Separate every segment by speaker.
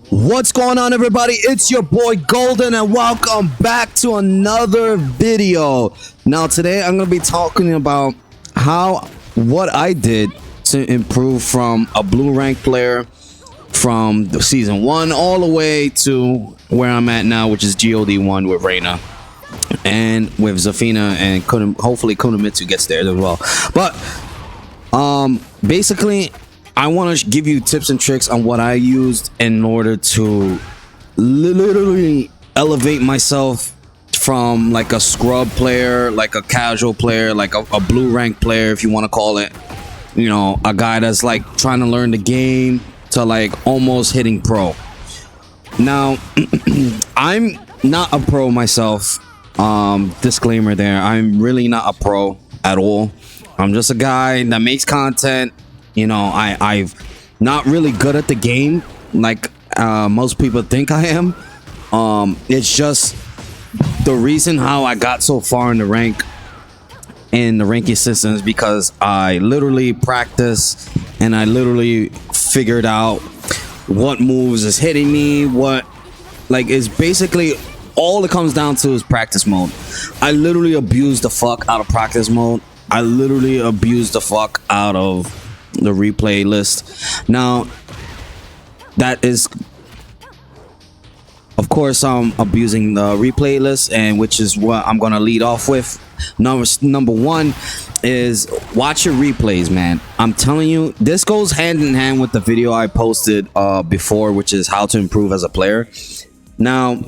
Speaker 1: What's going on, everybody? It's your boy Golden and welcome back to another video. Now today I'm going to be talking about what I did to improve from a blue rank player from the season 1 all the way to where I'm at now, which is God 1 with Reina and with Zafina, and hopefully Kunimitsu gets there as well. But basically I want to give you tips and tricks on what I used in order to literally elevate myself from like a scrub player, like a casual player, like a blue rank player, if you want to call it, you know, a guy that's like trying to learn the game, to like almost hitting pro. Now I'm not a pro myself. Disclaimer there, I'm really not a pro at all. I'm just a guy that makes content. You know, I've not really good at the game like most people think I am. It's just the reason how I got so far in the ranking system is because I literally practice and I literally figured out what moves is hitting me, what like is basically all it comes down to is practice mode. I literally abused the fuck out of practice mode. I literally abused the fuck out of the replay list. Now that is, of course, I'm abusing the replay list, and which is what I'm gonna lead off with. Number one is watch your replays, man. I'm telling you, this goes hand in hand with the video I posted before, which is how to improve as a player. Now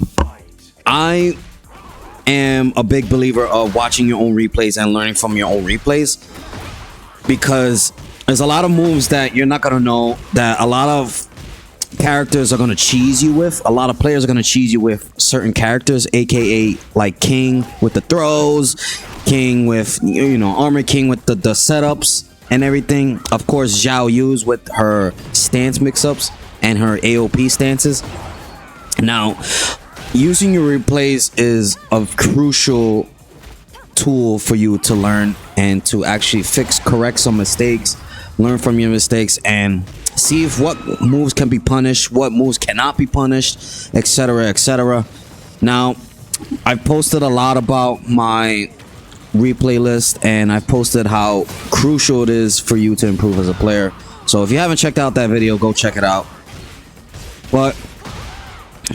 Speaker 1: I am a big believer of watching your own replays and learning from your own replays, because there's a lot of moves that you're not gonna know, that a lot of characters are gonna cheese you with. A lot of players are gonna cheese you with certain characters, aka like King with the throws, King with, you know, Armor King with the setups and everything. Of course, Zhao Yu's with her stance mix-ups and her AOP stances. Now, using your replays is a crucial tool for you to learn and to actually correct some mistakes, learn from your mistakes, and see if what moves can be punished, what moves cannot be punished, etc., etc. Now, I've posted a lot about my replay list, and I've posted how crucial it is for you to improve as a player. So if you haven't checked out that video, go check it out. But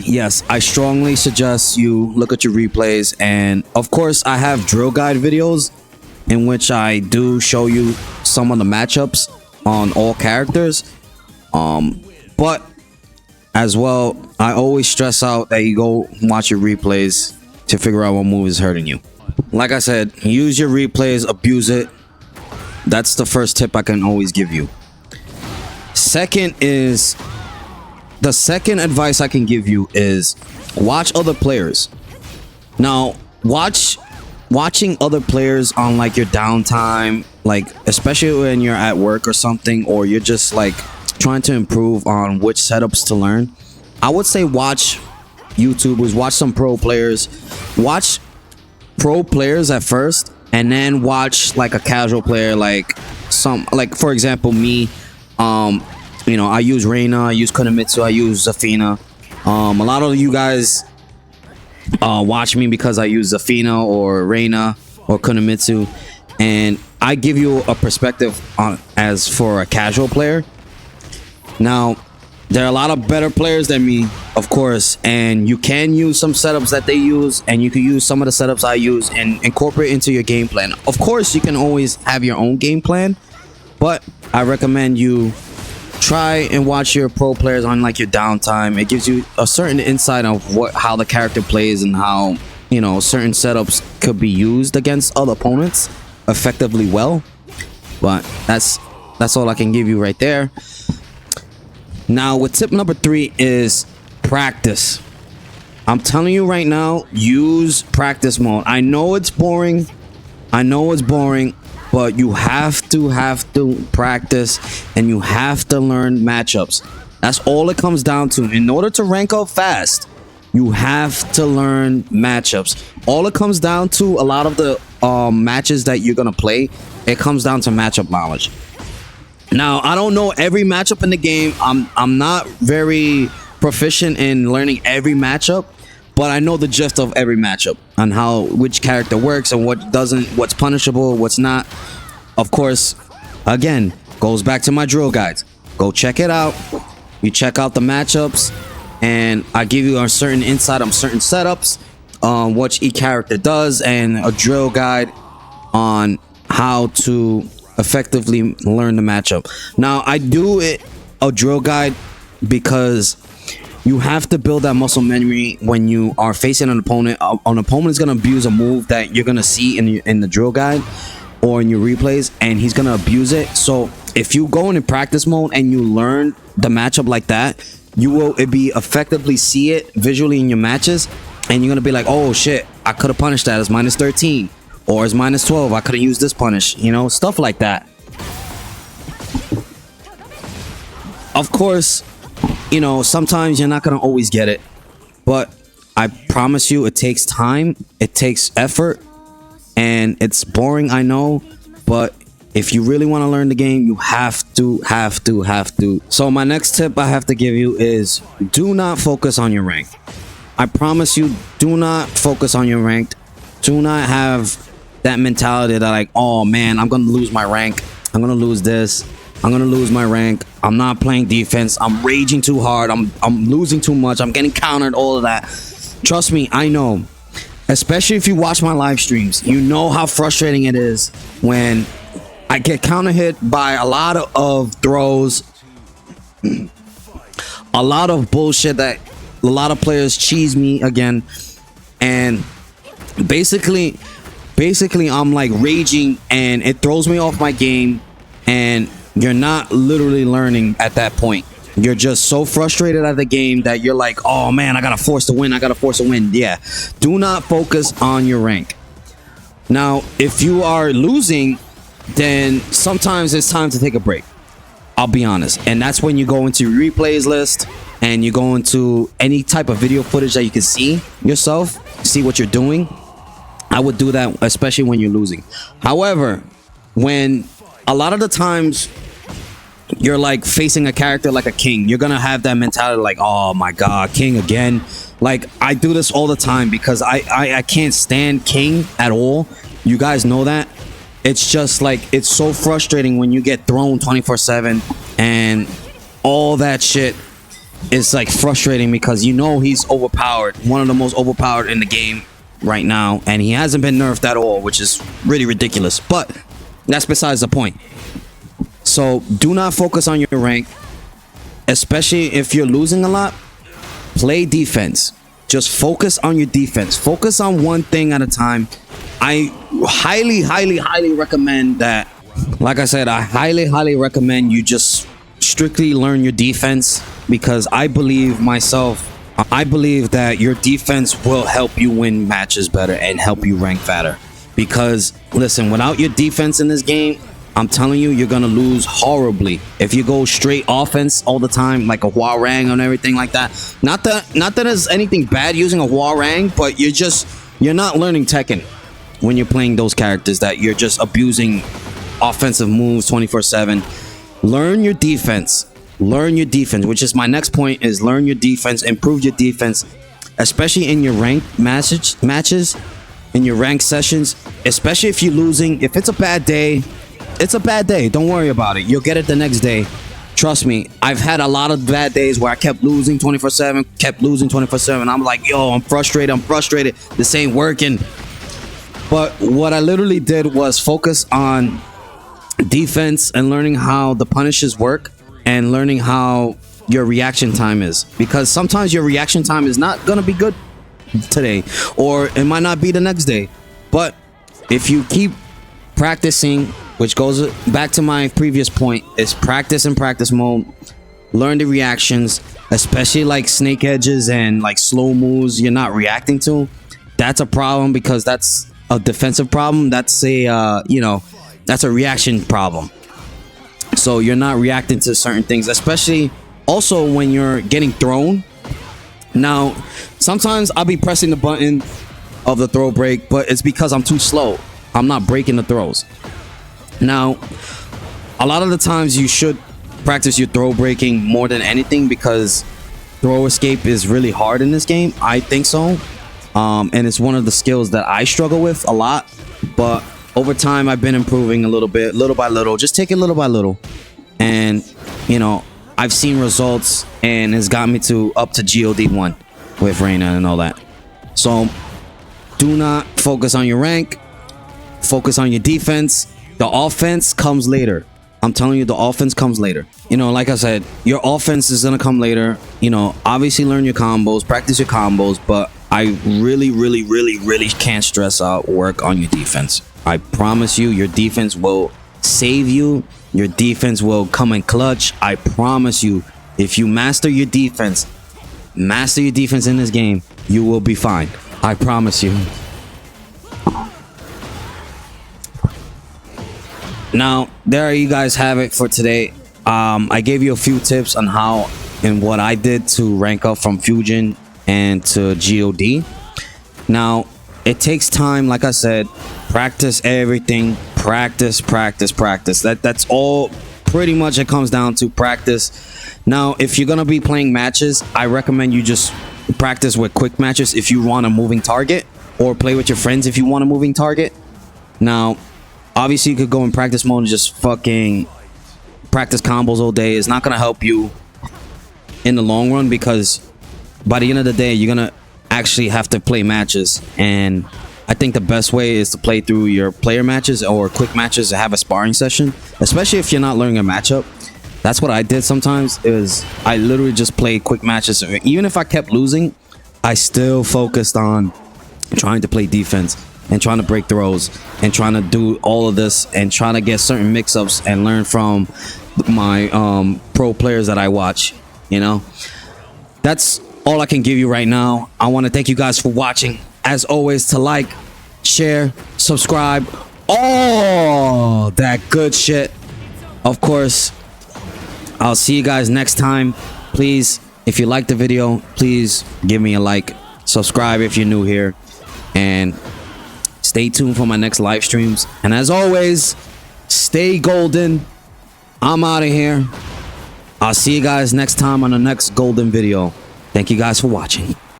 Speaker 1: yes, I strongly suggest you look at your replays, and of course I have drill guide videos in which I do show you some of the matchups on all characters. But as well, I always stress out that you go watch your replays to figure out what move is hurting you. Like I said, use your replays, abuse it. That's the first tip I can always give you. The second advice I can give you is watch other players. Now, watching other players on like your downtime, like especially when you're at work or something, or you're just like trying to improve on which setups to learn, I would say watch YouTubers, watch some pro players, watch pro players at first, and then watch like a casual player, like for example me. You know, I use Reina, I use Kunimitsu, I use Zafina. A lot of you guys watch me because I use Zafina or Reina or Kunimitsu, and I give you a perspective on as for a casual player. Now, there are a lot of better players than me, of course, and you can use some setups that they use, and you can use some of the setups I use and incorporate into your game plan. Of course, you can always have your own game plan, but I recommend you try and watch your pro players on like your downtime. It gives you a certain insight of how the character plays and how, you know, certain setups could be used against other opponents effectively well. But that's all I can give you right there. Now, with tip number 3 is practice. I'm telling you right now, use practice mode. I know it's boring, but you have to practice, and you have to learn matchups. That's all it comes down to. In order to rank up fast, you have to learn matchups. All it comes down to, a lot of the matches that you're gonna play, it comes down to matchup knowledge. Now, I don't know every matchup in the game. I'm not very proficient in learning every matchup, but I know the gist of every matchup on how which character works and what doesn't, what's punishable, what's not. Of course, again, goes back to my drill guides. Go check it out. You check out the matchups, and I give you a certain insight on certain setups, what each character does, and a drill guide on how to effectively learn the matchup. Now, I do a drill guide because you have to build that muscle memory when you are facing an opponent. An opponent is going to abuse a move that you're going to see in the drill guide or in your replays, and he's going to abuse it. So if you go in practice mode and you learn the matchup like that, you will effectively see it visually in your matches, and you're going to be like, oh shit, I could have punished that as minus 13 or as minus 12. I could have used this punish, you know, stuff like that. Of course, you know, sometimes you're not going to always get it, but I promise you it takes time, it takes effort, and it's boring, I know, but if you really want to learn the game, you have to. So my next tip I have to give you is do not focus on your rank. I promise you, do not focus on your rank. Do not have that mentality that like, oh man, I'm going to lose my rank. I'm going to lose this. I'm going to lose my rank. I'm not playing defense. I'm raging too hard. I'm losing too much. I'm getting countered, all of that. Trust me, I know. Especially if you watch my live streams, you know how frustrating it is when I get counter hit by a lot of throws, a lot of bullshit that a lot of players cheese me again, and basically I'm like raging and it throws me off my game, and you're not literally learning at that point. You're just so frustrated at the game that you're like, oh man, I gotta force to win. Yeah, do not focus on your rank. Now, if you are losing, then sometimes it's time to take a break. I'll be honest. And that's when you go into your replays list and you go into any type of video footage that you can see yourself, see what you're doing. I would do that, especially when you're losing. However, when a lot of the times you're like facing a character like a king, you're gonna have that mentality like, oh my god, king again. Like, I do this all the time because I can't stand king at all. You guys know that. It's just like, it's so frustrating when you get thrown 24/7 and all that shit is like frustrating because you know he's overpowered, one of the most overpowered in the game right now, and he hasn't been nerfed at all, which is really ridiculous, but that's besides the point. So do not focus on your rank, especially if you're losing a lot. Play defense. Just focus on your defense. Focus on one thing at a time. I highly recommend that. Like I said, I highly recommend you just strictly learn your defense, because I believe that your defense will help you win matches better and help you rank fatter. Because listen, without your defense in this game, I'm telling you, you're gonna lose horribly. If you go straight offense all the time, like a Hwarang and everything like that. Not that there's anything bad using a Hwarang, but you're not learning Tekken when you're playing those characters that you're just abusing offensive moves 24/7. Learn your defense. Learn your defense, which is my next point, is learn your defense, improve your defense, especially in your ranked matches, in your ranked sessions, especially if you're losing. If it's a bad day, it's a bad day. Don't worry about it. You'll get it the next day. Trust me, I've had a lot of bad days where I kept losing 24/7, I'm like, yo, I'm frustrated. This ain't working. But what I literally did was focus on defense and learning how the punishes work and learning how your reaction time is. Because sometimes your reaction time is not going to be good today, or it might not be the next day. But if you keep practicing, which goes back to my previous point, is practice in practice mode, learn the reactions, especially like snake edges and like slow moves you're not reacting to. That's a problem, because that's a defensive problem. That's a that's a reaction problem. So you're not reacting to certain things, especially also when you're getting thrown. Now, sometimes I'll be pressing the button of the throw break, but it's because I'm too slow. I'm not breaking the throws. Now, a lot of the times you should practice your throw breaking more than anything, because throw escape is really hard in this game. I think so. And it's one of the skills that I struggle with a lot. But over time, I've been improving a little bit, little by little. Just take it little by little. And, you know, I've seen results, and it's got me to up to GOD 1 with Reina and all that. So do not focus on your rank. Focus on your defense. The offense comes later. I'm telling you, the offense comes later. You know, like I said, your offense is going to come later. You know, obviously learn your combos, practice your combos, but I really can't stress out work on your defense. I promise you, your defense will save you. Your defense will come in clutch. I promise you, if you master your defense in this game, you will be fine. I promise you. Now, there you guys have it for today. I gave you a few tips on how and what I did to rank up from Fusion and to GOD. Now, it takes time. Like I said, practice everything. Practice. That's all pretty much it comes down to, practice. Now, if you're gonna be playing matches, I recommend you just practice with quick matches if you want a moving target, or play with your friends if you want a moving target. Now, obviously you could go in practice mode and just fucking practice combos all day. It's not gonna help you in the long run, because by the end of the day, you're gonna actually have to play matches. And I think the best way is to play through your player matches or quick matches and have a sparring session, especially if you're not learning a matchup. That's what I did sometimes, is I literally just played quick matches. Even if I kept losing, I still focused on trying to play defense and trying to break throws and trying to do all of this and trying to get certain mix-ups and learn from my pro players that I watch. You know, that's all I can give you right now. I want to thank you guys for watching. As always, to like, share, subscribe, all that good shit. Of course, I'll see you guys next time. Please, if you liked the video, please give me a like. Subscribe if you're new here. And stay tuned for my next live streams. And as always, stay golden. I'm out of here. I'll see you guys next time on the next golden video. Thank you guys for watching.